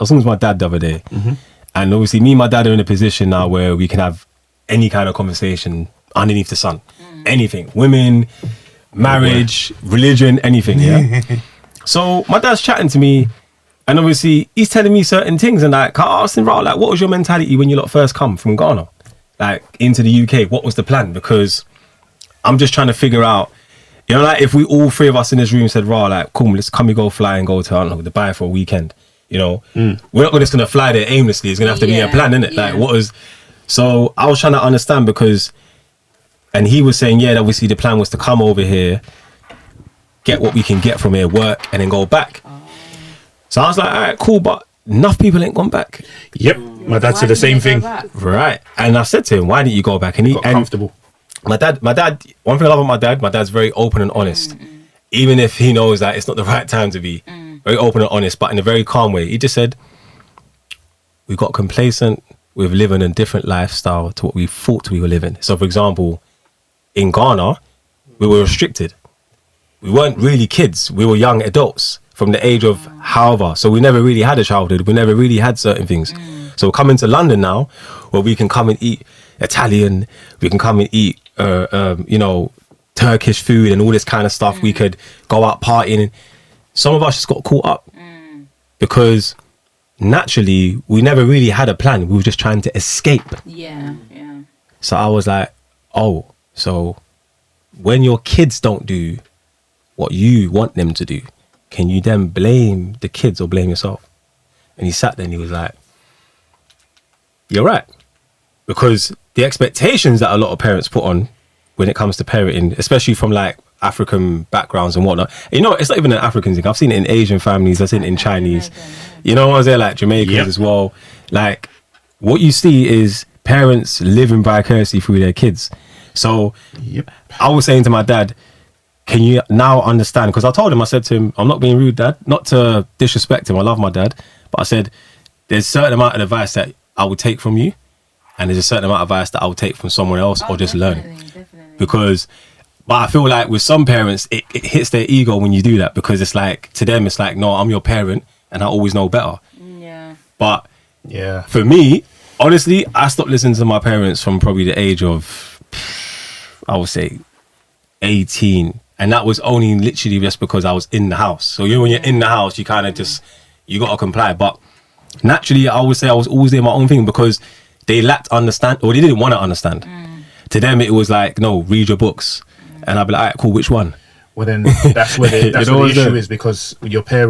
was talking to my dad the other day, and obviously me and my dad are in a position now where we can have any kind of conversation underneath the sun. Anything. Women, marriage, religion, anything, yeah? So my dad's chatting to me, and obviously he's telling me certain things, and like, I asked him, like, what was your mentality when you lot first come from Ghana? Like, into the UK, what was the plan? Because I'm just trying to figure out, you know, like, if we all three of us in this room said, like, cool, let's come, we go fly and go to, I don't know, Dubai for a weekend, you know? We're not just going to fly there aimlessly. It's going to have to be a plan, innit? Like, what was... So I was trying to understand because... And he was saying, yeah, obviously the plan was to come over here, get what we can get from here, work, and then go back. So I was like, all right, cool, but enough people ain't gone back. Yep, my dad said the same thing. Right. And I said to him, why didn't you go back? And he got comfortable. My dad, one thing I love about my dad's very open and honest. Even if he knows that it's not the right time to be. Very open and honest, but in a very calm way. He just said, we got complacent with living a different lifestyle to what we thought we were living. So for example, in Ghana, we were restricted. We weren't really kids. We were young adults from the age of however. So we never really had a childhood. We never really had certain things. So coming to London now, where we can come and eat Italian, we can come and eat, you know, Turkish food and all this kind of stuff. We could go out partying. Some of us just got caught up because naturally we never really had a plan. We were just trying to escape. Yeah. So I was like, oh, so when your kids don't do what you want them to do, can you then blame the kids or blame yourself? And he sat there and he was like, you're right. Because the expectations that a lot of parents put on when it comes to parenting, especially from like African backgrounds and whatnot, you know, it's not even an African thing. I've seen it in Asian families, I've seen it in Chinese, you know, I was there like Jamaicans as well. Like what you see is parents living vicariously through their kids. So I was saying to my dad, can you now understand? Because I told him, I said to him, I'm not being rude, Dad, not to disrespect him. I love my dad. But I said, there's a certain amount of advice that I would take from you. And there's a certain amount of advice that I would take from someone else or just learn. Because, but I feel like with some parents, it hits their ego when you do that. Because it's like, to them, it's like, no, I'm your parent and I always know better. Yeah. But for me, honestly, I stopped listening to my parents from probably the age of, I would say 18, and that was only literally just because I was in the house. So you know, when you're in the house, you kind of just, you got to comply. But naturally, I would say I was always doing my own thing because they lacked understand, or they didn't want to understand. To them, it was like, no, read your books. And I'd be like, all right, cool, which one? Well, then that's where the issue is, because your parents